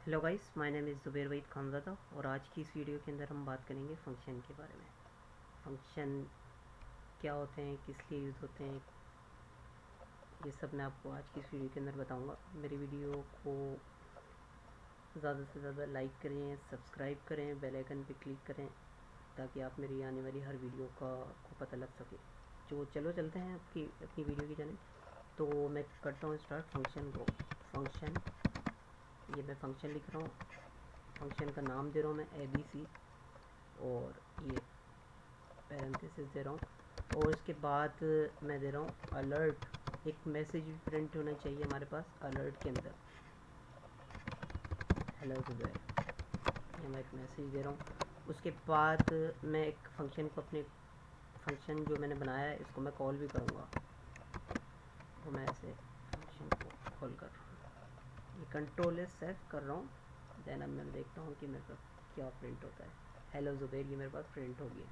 Hello guys, my name is Zubair Waheed Khanzada और आज की इस वीडियो के अंदर हम बात करेंगे फ़ंक्शन के बारे में। फ़ंक्शन क्या होते हैं, किस लिए यूज़ होते हैं, ये सब मैं आपको आज की इस वीडियो के अंदर बताऊंगा। मेरी वीडियो को ज़्यादा से ज़्यादा लाइक करें, सब्सक्राइब करें, बेल आइकन पे क्लिक करें ताकि आप मेरी आने वाली हर वीडियो का को पता लग सके। चलो चलते हैं आपकी अपनी वीडियो की जानिब। तो मैं करता हूँ स्टार्ट फंक्शन को। फंक्शन, ये मैं फंक्शन लिख रहा हूँ। फंक्शन का नाम दे रहा हूँ मैं ABC और ये पैरेंथेसिस दे रहा हूँ और इसके बाद मैं दे रहा हूँ अलर्ट। एक मैसेज भी प्रिंट होना चाहिए हमारे पास अलर्ट के अंदर, हेलो जुबैर, ये मैं एक मैसेज दे रहा हूँ। उसके बाद मैं एक फंक्शन को अपने फंक्शन जो मैंने बनाया है इसको मैं कॉल भी करूँगा। तो मैं ऐसे फंक्शन को कॉल कर रहा हूँ, ये कंट्रोल एस सेट कर रहा हूँ। देन अब मैं देखता हूँ कि मेरे पास क्या प्रिंट होता है। हेलो जुबैर, ये मेरे पास प्रिंट हो गया।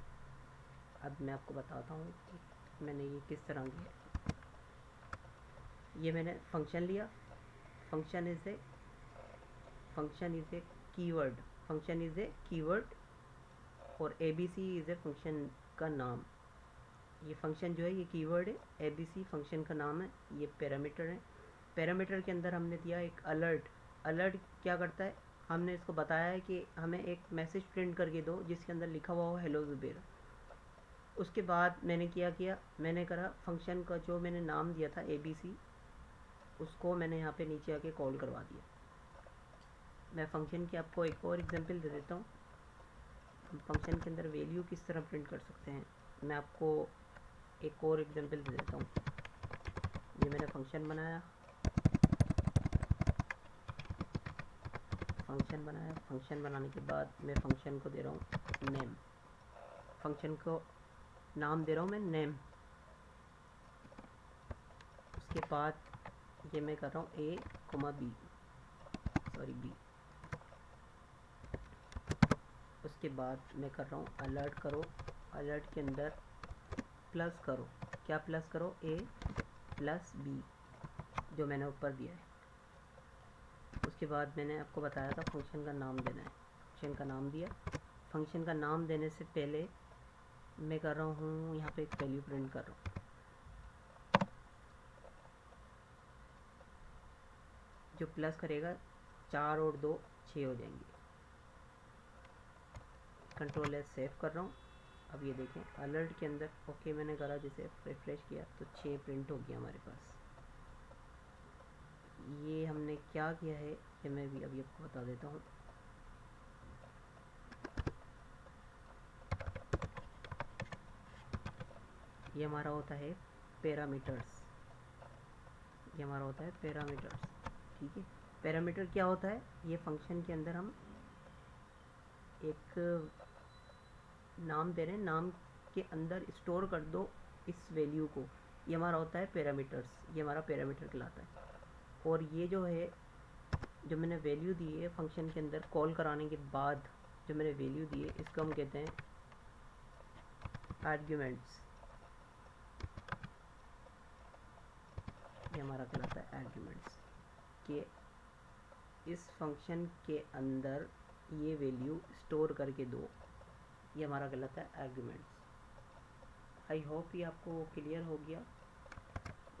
अब मैं आपको बताता हूँ कि मैंने ये किस तरह किया। ये मैंने फंक्शन लिया। Function is a keyword. Function is a keyword और ABC इज़ ए फंक्शन का नाम। ये फंक्शन जो है ये कीवर्ड है, ABC फंक्शन का नाम है, ये पैरामीटर है। पैरामीटर के अंदर हमने दिया एक अलर्ट। अलर्ट क्या करता है, हमने इसको बताया है कि हमें एक मैसेज प्रिंट करके दो जिसके अंदर लिखा हुआ हो हेलो जुबैर। उसके बाद मैंने किया मैंने करा फंक्शन का जो मैंने नाम दिया था ABC, उसको मैंने यहाँ पे नीचे आके कॉल करवा दिया। मैं फंक्शन की आपको एक और एग्जांपल दे देता हूँ। हम फंक्शन के अंदर वैल्यू किस तरह प्रिंट कर सकते हैं, मैं आपको एक और एग्जांपल दे देता हूँ। ये मैंने फंक्शन बनाया। फंक्शन बनाने के बाद मैं फंक्शन को दे रहा हूँ नेम। फंक्शन को नाम दे रहा हूँ मैं नेम। उसके बाद ये मैं कर रहा हूँ बी। उसके बाद मैं कर रहा हूँ अलर्ट करो। अलर्ट के अंदर प्लस करो, क्या प्लस करो, A प्लस B जो मैंने ऊपर दिया है। उसके बाद मैंने आपको बताया था फंक्शन का नाम देना है। फंक्शन का नाम दिया। फंक्शन का नाम देने से पहले मैं कर रहा हूँ यहाँ पे एक वैल्यू प्रिंट कर रहा हूँ। जो प्लस करेगा 4 और 2 6 हो जाएंगे। कंट्रोल एस सेव कर रहा हूँ। अब ये देखें अलर्ट के अंदर ओके मैंने करा, जैसे रिफ्रेश किया तो 6 प्रिंट हो गया हमारे पास। ये हमने क्या किया है ये मैं भी अभी आपको बता देता हूँ। ये हमारा होता है पैरामीटर्स। ये हमारा होता है पैरामीटर्स, ठीक है। पैरामीटर क्या होता है, ये फंक्शन के अंदर हम एक नाम दे रहे हैं, नाम के अंदर स्टोर कर दो इस वैल्यू को। ये हमारा होता है पैरामीटर्स, ये हमारा पैरामीटर कहलाता है। और ये जो है जो मैंने वैल्यू दी है फंक्शन के अंदर कॉल कराने के बाद जो मैंने वैल्यू दी है इसको हम कहते हैं आर्ग्यूमेंट्स। ये हमारा कहलाता है आर्ग्यूमेंट्स कि इस फंक्शन के अंदर ये वैल्यू स्टोर करके दो। ये हमारा कहलाता है आर्ग्यूमेंट्स। आई होप ये आपको क्लियर हो गया।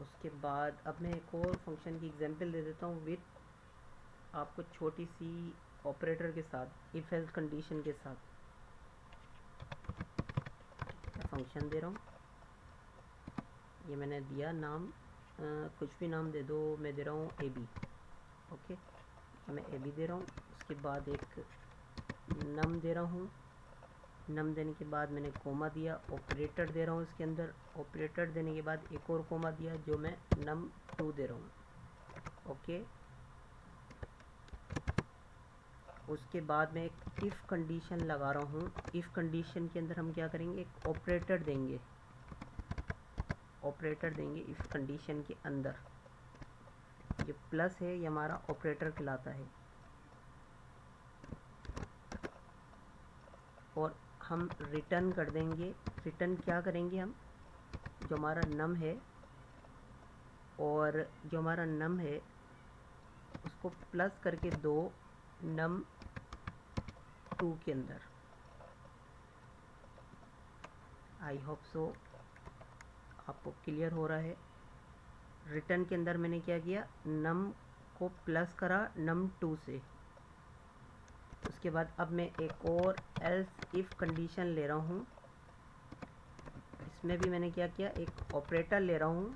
उसके बाद अब मैं एक और फंक्शन की एग्जांपल दे देता हूँ विथ आपको छोटी सी ऑपरेटर के साथ, इफ एल्स कंडीशन के साथ। मैं फंक्शन दे रहा हूँ, ये मैंने दिया नाम, कुछ भी नाम दे दो, मैं दे रहा हूँ AB। ओके, मैं AB दे रहा हूँ। उसके बाद एक नम दे रहा हूँ। नम देने के बाद मैंने कोमा दिया, ऑपरेटर दे रहा हूँ इसके अंदर। ऑपरेटर देने के बाद एक और कोमा दिया जो मैं num2 दे रहा हूँ। ओके, उसके बाद मैं एक इफ़ कंडीशन लगा रहा हूँ। इफ़ कंडीशन के अंदर हम क्या करेंगे, एक ऑपरेटर देंगे। ऑपरेटर देंगे इफ़ कंडीशन के अंदर। ये प्लस है, ये हमारा ऑपरेटर कहलाता है। और हम रिटर्न कर देंगे। रिटर्न क्या करेंगे, हम जो हमारा नम है और जो हमारा नम है उसको प्लस करके दो num2 के अंदर। आई होप सो आपको क्लियर हो रहा है। रिटर्न के अंदर मैंने क्या किया, num को प्लस करा num2 से। उसके बाद अब मैं एक और एल्स इफ कंडीशन ले रहा हूँ। इसमें भी मैंने क्या किया, एक ऑपरेटर ले रहा हूँ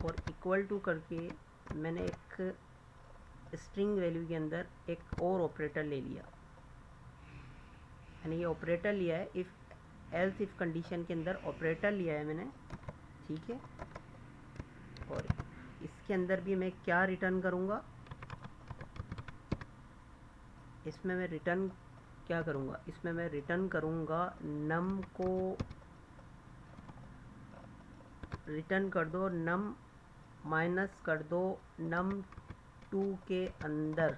और इक्वल टू करके मैंने एक स्ट्रिंग वैल्यू के अंदर एक और ऑपरेटर ले लिया। मैंने ये ऑपरेटर लिया है, इफ एल्स इफ कंडीशन के अंदर ऑपरेटर लिया है मैंने, ठीक है। और इसके अंदर भी मैं क्या रिटर्न करूँगा, इसमें मैं रिटर्न क्या करूँगा, इसमें मैं रिटर्न करूँगा num को रिटर्न कर दो, num माइनस कर दो num2 के अंदर।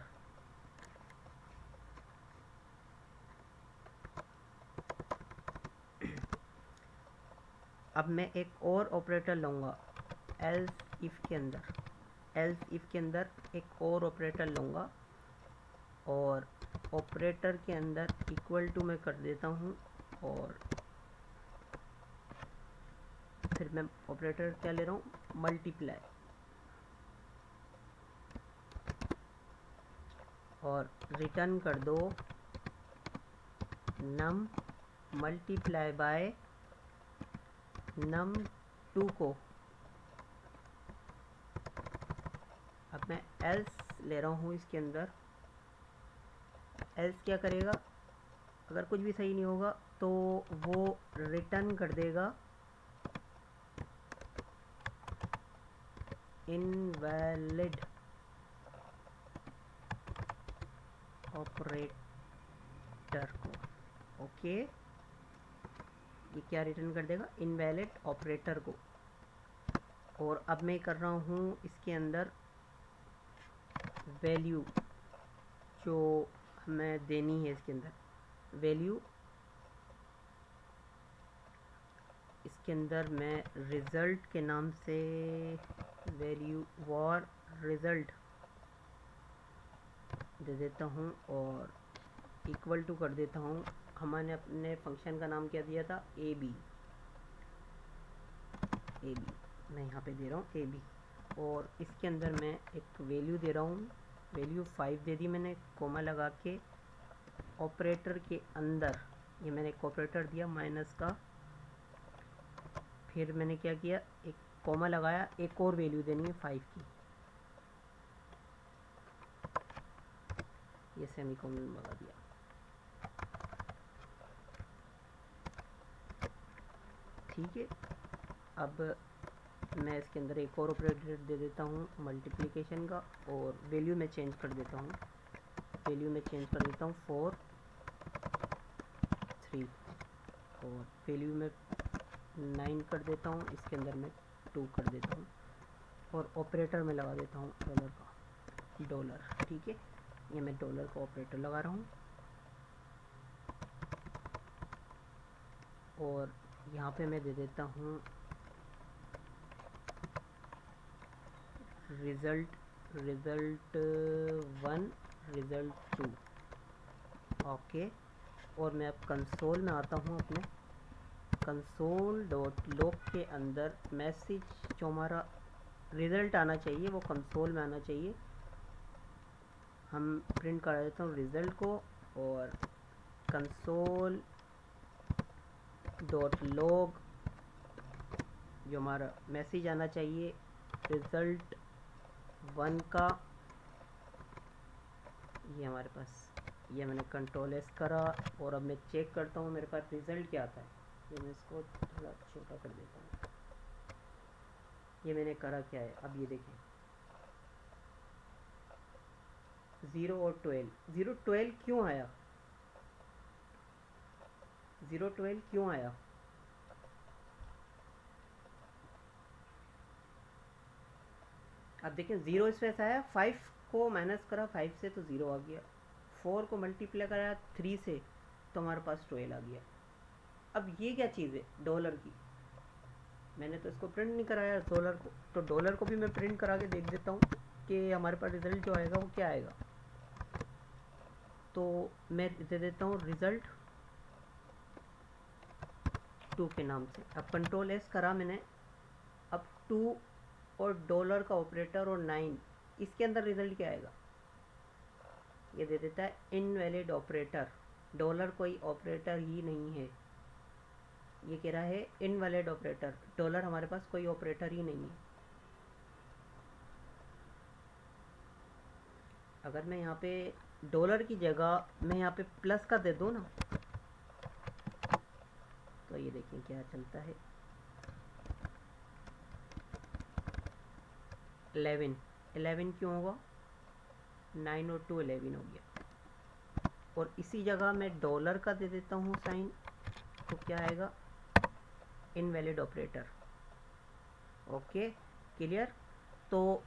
अब मैं एक और ऑपरेटर लूँगा एल्स इफ के अंदर। एल्स इफ के अंदर एक और ऑपरेटर लूँगा और ऑपरेटर के अंदर इक्वल टू मैं कर देता हूँ। और फिर मैं ऑपरेटर क्या ले रहा हूँ, मल्टीप्लाई। और रिटर्न कर दो num मल्टीप्लाई बाय num2 को। अब मैं एल्स ले रहा हूँ इसके अंदर। एल्स क्या करेगा, अगर कुछ भी सही नहीं होगा तो वो रिटर्न कर देगा इनवैलिड ऑपरेटर को। ओके, ये क्या रिटर्न कर देगा, इनवैलिड ऑपरेटर को। और अब मैं कर रहा हूँ इसके अंदर वैल्यू जो हमें देनी है, इसके अंदर वैल्यू, इसके अंदर मैं रिज़ल्ट के नाम से वैल्यू वॉर रिज़ल्ट दे देता हूँ और इक्वल टू कर देता हूँ। हमने अपने फंक्शन का नाम क्या दिया था, ए बी। मैं यहाँ पे दे रहा हूँ ए बी। और इसके अंदर मैं एक वैल्यू दे रहा हूँ, वैल्यू 5 दे दी मैंने, कोमा लगा के। ऑपरेटर के अंदर ये मैंने एक ऑपरेटर दिया माइनस का, फिर मैंने क्या किया, एक कोमा लगाया, एक और वैल्यू देनी है 5 की, ये सेमीकोलन लगा दिया। ठीक है, अब मैं इसके अंदर एक और ऑपरेटर दे देता हूँ मल्टीप्लिकेशन का, और वैल्यू में चेंज कर देता हूँ, वैल्यू में चेंज कर देता हूँ 4 3, और वैल्यू में 9 कर देता हूँ, इसके अंदर मैं 2 कर देता हूँ, और ऑपरेटर में लगा देता हूँ डॉलर का, डॉलर। ठीक है, ये मैं डॉलर का ऑपरेटर लगा रहा हूँ। और यहाँ पे मैं दे देता हूँ रिज़ल्ट 1 रिज़ल्ट 2। ओके, और मैं अब कंसोल में आता हूँ, अपने कंसोल डॉट लॉग के अंदर मैसेज जो हमारा रिज़ल्ट आना चाहिए वो कंसोल में आना चाहिए। हम प्रिंट कर देता हूँ रिज़ल्ट को, और कंसोल डॉट लॉग जो हमारा मैसेज आना चाहिए रिज़ल्ट 1 का, ये हमारे पास, ये मैंने कंट्रोल एस करा। और अब मैं चेक करता हूँ मेरे पास रिज़ल्ट क्या आता है। ये मैं इसको थोड़ा छोटा कर देता हूँ। ये मैंने करा क्या है, अब ये देखें 0 और 12। 0 12 क्यों आया, 0 12 क्यों आया, अब देखें 0 इस वजह से आया, 5 को माइनस करा 5 से तो 0 आ गया, 4 को मल्टीप्लाई करा 3 से तो हमारे पास 12 आ गया। अब ये क्या चीज़ है, डॉलर की, मैंने तो इसको प्रिंट नहीं कराया डॉलर को, तो डॉलर को भी मैं प्रिंट करा के देख देता हूँ कि हमारे पास रिज़ल्ट जो आएगा वो क्या आएगा। तो मैं दे देता हूँ रिज़ल्ट 2 के नाम से। अब कंट्रोल एस करा मैंने, अब 2 और डॉलर का ऑपरेटर और 9, इसके अंदर रिज़ल्ट क्या आएगा, ये दे देता है इनवैलिड ऑपरेटर। डॉलर कोई ऑपरेटर ही नहीं है, ये कह रहा है इनवैलिड ऑपरेटर, डॉलर हमारे पास कोई ऑपरेटर ही नहीं है। अगर मैं यहाँ पे डॉलर की जगह मैं यहाँ पे प्लस का दे दूँ ना, तो ये देखें क्या चलता है, 11 क्यों होगा, 9 और 2 11 हो गया। और इसी जगह मैं डॉलर का दे देता हूँ साइन, तो क्या आएगा, इनवैलिड ऑपरेटर। Okay clear. तो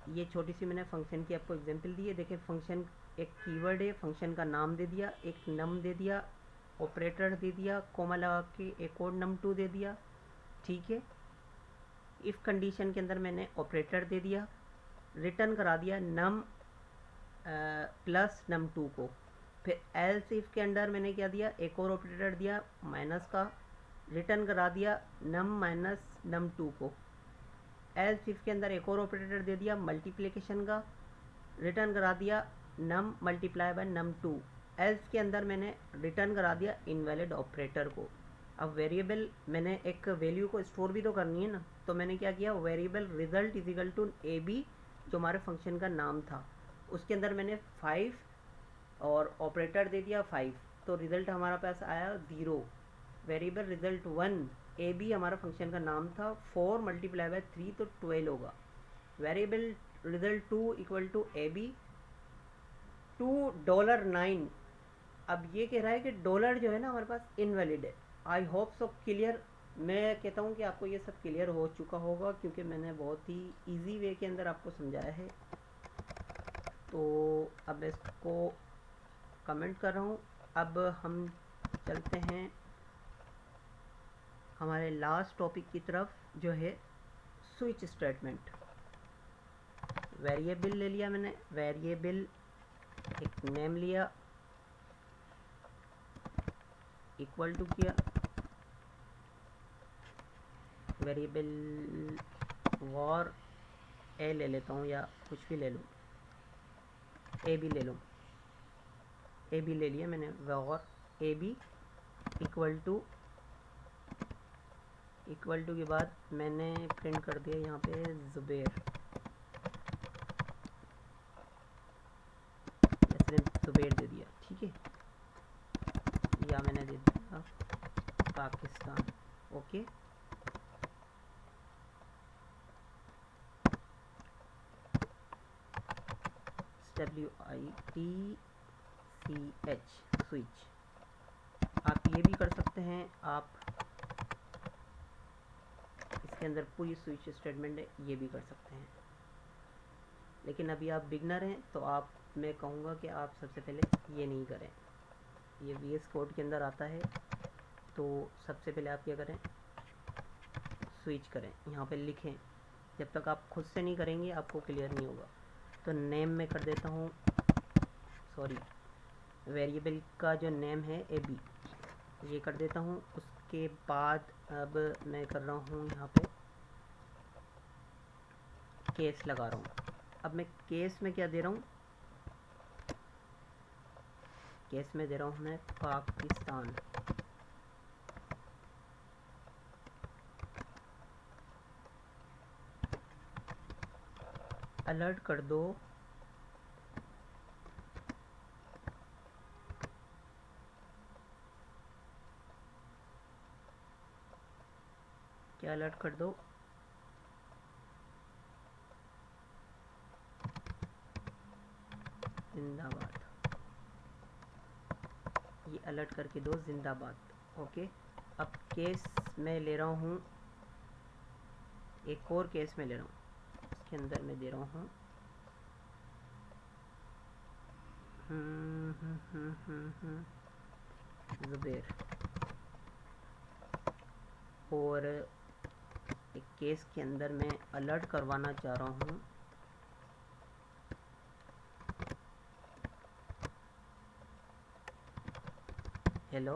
ये छोटी सी मैंने फंक्शन की आपको एग्जांपल दी है। देखिए फंक्शन एक कीवर्ड है, फंक्शन का नाम दे दिया, एक नम दे दिया, ऑपरेटर दे दिया, कोमा लगा के एक और num2 दे दिया, ठीक है। इफ़ कंडीशन के अंदर मैंने ऑपरेटर दे दिया, रिटर्न करा दिया नम प्लस num2 को। फिर एल्स इफ़ के अंदर मैंने क्या दिया, एक और ऑपरेटर दिया माइनस का, रिटर्न करा दिया नम माइनस num2 को। एल्स इफ़ के अंदर एक और ऑपरेटर दे दिया मल्टीप्लिकेशन का, रिटर्न करा दिया नम मल्टीप्लाई बाय num2। एल्स के अंदर मैंने रिटर्न करा दिया इनवैलिड ऑपरेटर को। अब वेरिएबल मैंने एक वैल्यू को स्टोर भी तो करनी है ना, तो मैंने क्या किया, variable result is equal to A B, जो हमारे फंक्शन का नाम था, उसके अंदर मैंने 5 और ऑपरेटर दे दिया 5, तो रिजल्ट हमारा पास आया 0। वेरिएबल रिजल्ट 1 ए बी हमारा फंक्शन का नाम था, 4 मल्टीप्लाई बाय 3 तो 12 होगा। Variable result 2 equal to A B $2.9। अब ये कह रहा है कि डॉलर जो है ना हमारे पास इनवैलिड है। I hope so clear. मैं कहता हूँ कि आपको ये सब क्लियर हो चुका होगा, क्योंकि मैंने बहुत ही इजी वे के अंदर आपको समझाया है। तो अब मैं इसको कमेंट कर रहा हूँ। अब हम चलते हैं हमारे लास्ट टॉपिक की तरफ, जो है स्विच स्टेटमेंट। वेरिएबल ले लिया मैंने, वेरिएबल एक नेम लिया, इक्वल टू किया, वेरिएबल वॉर ए ले लेता हूँ या कुछ भी ले लूँ, ए बी ले लूँ, ए बी ले लिया मैंने, var A B equal to के बाद मैंने प्रिंट कर दिया यहाँ पे ज़ुबैर, जैसे ज़ुबैर दे दिया, ठीक है, या मैंने दे दिया पाकिस्तान। Okay SWITCH switch. आप ये भी कर सकते हैं, आप इसके अंदर पूरी स्विच स्टेटमेंट है ये भी कर सकते हैं, लेकिन अभी आप बिगनर हैं तो आप, मैं कहूँगा कि आप सबसे पहले ये नहीं करें। ये VS कोड के अंदर आता है, तो सबसे पहले आप क्या करें, स्विच करें, यहाँ पे लिखें। जब तक आप खुद से नहीं करेंगे आपको क्लियर नहीं होगा। तो नेम में कर देता हूँ, सॉरी, वेरिएबल का जो नेम है ए बी, ये कर देता हूँ। उसके बाद अब मैं कर रहा हूँ यहाँ पे केस लगा रहा हूँ। अब मैं केस में क्या दे रहा हूँ, केस में दे रहा हूँ मैं पाकिस्तान। अलर्ट कर दो क्या, अलर्ट कर दो जिंदाबाद, ये अलर्ट करके दो जिंदाबाद। ओके अब केस में ले रहा हूँ, एक और केस में ले रहा हूँ, इसके अंदर मैं दे रहा हूँ ज़ुबैर, और एक केस के अंदर मैं अलर्ट करवाना चाह रहा हूँ हेलो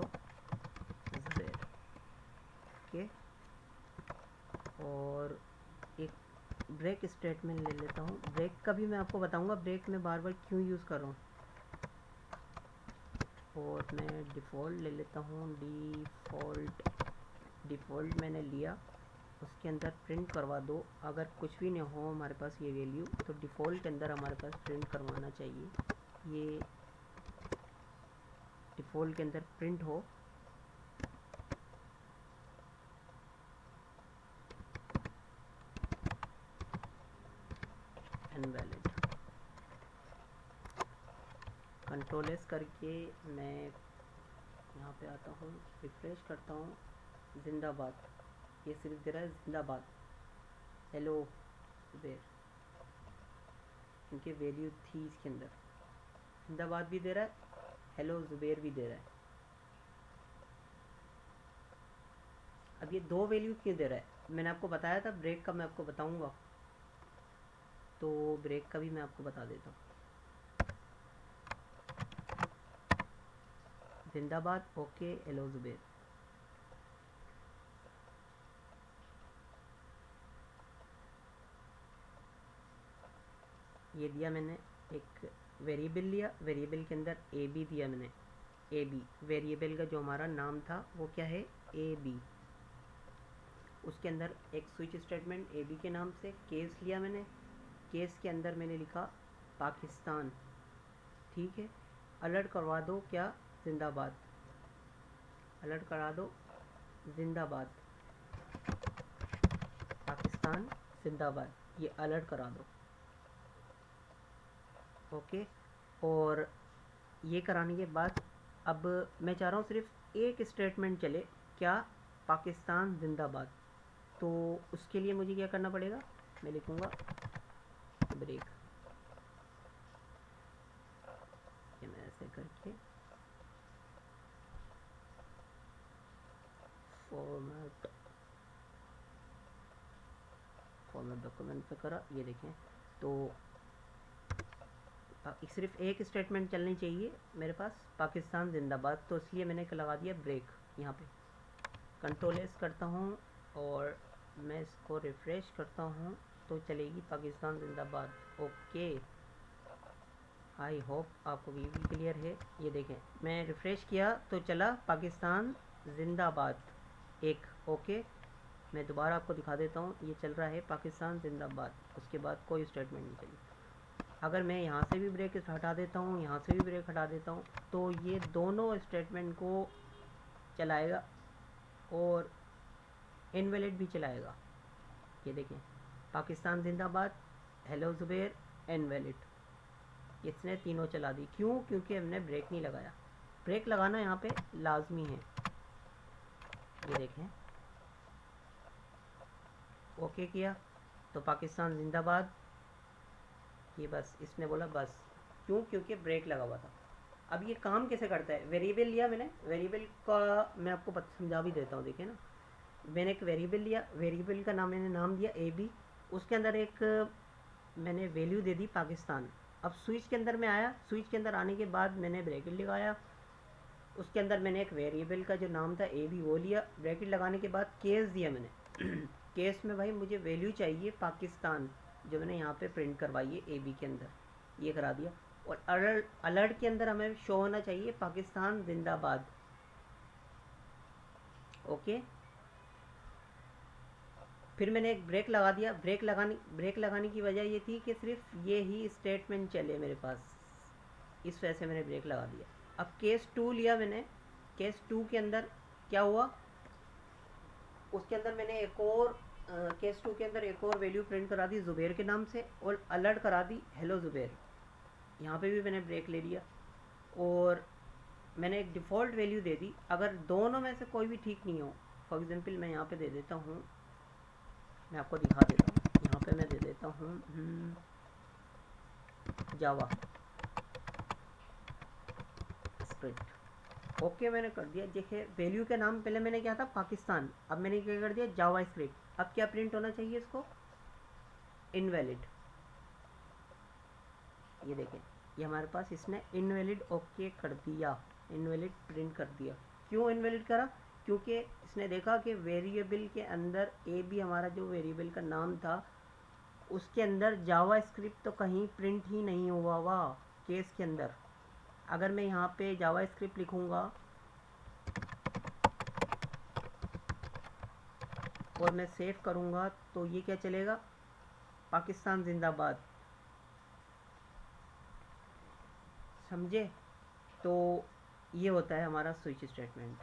जुबैर। ओके, और एक ब्रेक स्टेटमेंट ले लेता हूँ। ब्रेक का भी मैं आपको बताऊँगा ब्रेक में बार बार क्यों यूज़ कर रहा हूँ। और मैं डिफ़ॉल्ट ले लेता हूँ। डिफ़ॉल्ट मैंने लिया, उसके अंदर प्रिंट करवा दो। अगर कुछ भी नहीं हो हमारे पास ये वैल्यू, तो डिफ़ॉल्ट के अंदर हमारे पास प्रिंट करवाना चाहिए। ये डिफ़ॉल्ट के अंदर प्रिंट हो। इनवैलिड। कंट्रोल एस करके मैं यहाँ पे आता हूँ, रिफ्रेश करता हूँ। जिंदाबाद, ये सिर्फ दे रहा है जिंदाबाद, हेलो जुबैर, क्योंकि वैल्यू थी इसके अंदर। जिंदाबाद भी दे रहा है, हेलो जुबैर भी दे रहा है। अब ये दो वैल्यू क्यों दे रहा है, मैंने आपको बताया था ब्रेक का मैं आपको बताऊंगा, तो ब्रेक का भी मैं आपको बता देता हूँ। जिंदाबाद, ओके, हेलो जुबैर। ये दिया मैंने, एक वेरिएबल लिया, वेरिएबल के अंदर ए बी दिया मैंने। ए बी वेरिएबल का जो हमारा नाम था वो क्या है, ए बी। उसके अंदर एक स्विच स्टेटमेंट ए बी के नाम से। केस लिया मैंने, केस के अंदर मैंने लिखा पाकिस्तान, ठीक है। अलर्ट करवा दो क्या, जिंदाबाद, अलर्ट करा दो जिंदाबाद, पाकिस्तान जिंदाबाद, ये अलर्ट करा दो। ओके, और ये कराने के बाद अब मैं चाह रहा हूँ सिर्फ एक स्टेटमेंट चले, क्या, पाकिस्तान जिंदाबाद। तो उसके लिए मुझे क्या करना पड़ेगा, मैं लिखूँगा ब्रेक, ये मैं ऐसे करके फॉर्मेट डॉक्यूमेंट पे करा, ये देखें। तो सिर्फ एक स्टेटमेंट चलनी चाहिए मेरे पास, पाकिस्तान जिंदाबाद, तो इसलिए मैंने लगा दिया ब्रेक यहाँ पे। कंट्रोल एस करता हूँ और मैं इसको रिफ्रेश करता हूँ तो चलेगी पाकिस्तान जिंदाबाद। ओके, आई होप आपको भी क्लियर है। ये देखें, मैं रिफ्रेश किया तो चला पाकिस्तान जिंदाबाद एक। ओके, मैं दोबारा आपको दिखा देता हूँ, ये चल रहा है पाकिस्तान जिंदाबाद, उसके बाद कोई स्टेटमेंट नहीं चली। अगर मैं यहाँ से भी ब्रेक हटा देता हूँ, यहाँ से भी ब्रेक हटा देता हूँ, तो ये दोनों स्टेटमेंट को चलाएगा और इनवैलिड भी चलाएगा। ये देखें, पाकिस्तान जिंदाबाद, हेलो जुबैर, इनवैलिड, इसने तीनों चला दी। क्यों, क्योंकि हमने ब्रेक नहीं लगाया। ब्रेक लगाना यहाँ पे लाजमी है। ये देखें, ओके किया तो पाकिस्तान जिंदाबाद, ये बस इसने बोला बस। क्यों, क्योंकि ब्रेक लगा हुआ था। अब ये काम कैसे करता है, वेरिएबल लिया मैंने, वेरिएबल का मैं आपको समझा भी देता हूँ। देखिए ना, मैंने एक वेरिएबल लिया, वेरिएबल का नाम मैंने नाम दिया ए बी, उसके अंदर एक मैंने वैल्यू दे दी पाकिस्तान। अब स्विच के अंदर में आया, स्विच के अंदर आने के बाद मैंने ब्रैकेट लगाया, उसके अंदर मैंने एक वेरिएबल का जो नाम था ए बी वो लिया, ब्रैकेट लगाने के बाद केस दिया मैंने केस में भाई मुझे वैल्यू चाहिए पाकिस्तान, जो मैंने यहाँ पे प्रिंट करवाई है ए बी के अंदर, ये करा दिया। और अलर्ट के अंदर हमें शो होना चाहिए पाकिस्तान जिंदाबाद। ओके, फिर मैंने एक ब्रेक लगा दिया। ब्रेक लगाने की वजह ये थी कि सिर्फ ये ही स्टेटमेंट चले मेरे पास, इस वजह से मैंने ब्रेक लगा दिया। अब केस 2 लिया मैंने, केस 2 के अंदर क्या हुआ, उसके अंदर मैंने एक और केस 2 के अंदर एक और वैल्यू प्रिंट करा दी जुबैर के नाम से, और अलर्ट करा दी हेलो जुबैर। यहाँ पे भी मैंने ब्रेक ले लिया और मैंने एक डिफ़ॉल्ट वैल्यू दे दी। अगर दोनों में से कोई भी ठीक नहीं हो, फॉर एग्जांपल मैं यहाँ पे दे देता हूँ, मैं आपको दिखा देता हूँ, यहाँ पे मैं दे देता हूँ जावा स्क्रिप्ट। ओके, मैंने कर दिया। देखिए, वैल्यू के नाम पहले मैंने क्या था, पाकिस्तान, अब मैंने क्या कर दिया, जावा स्क्रिप्ट। अब क्या प्रिंट होना चाहिए इसको, इनवैलिड। ये देखें, ये हमारे पास इसने इनवैलिड ओके कर दिया, इनवैलिड प्रिंट कर दिया। क्यों इनवैलिड करा? क्योंकि इसने देखा कि वेरिएबल के अंदर ए बी हमारा जो वेरिएबल का नाम था उसके अंदर जावा स्क्रिप्ट तो कहीं प्रिंट ही नहीं हुआ हुआ केस के अंदर। अगर मैं यहाँ पे जावा स्क्रिप्ट लिखूँगा और मैं सेव करूँगा तो ये क्या चलेगा? पाकिस्तान जिंदाबाद। समझे? तो ये होता है हमारा स्विच स्टेटमेंट।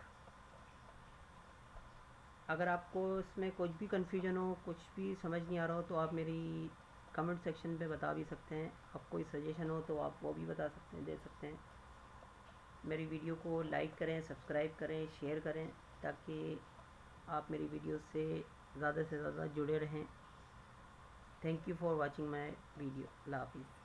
अगर आपको इसमें कुछ भी कन्फ्यूजन हो, कुछ भी समझ नहीं आ रहा हो तो आप मेरी कमेंट सेक्शन पे बता भी सकते हैं। आप कोई सजेशन हो तो आप वो भी बता सकते हैं, दे सकते हैं। मेरी वीडियो को लाइक करें, सब्सक्राइब करें, शेयर करें ताकि आप मेरी वीडियो से ज़्यादा जुड़े रहें। Thank you for watching my video. अल्लाह हाफिज़।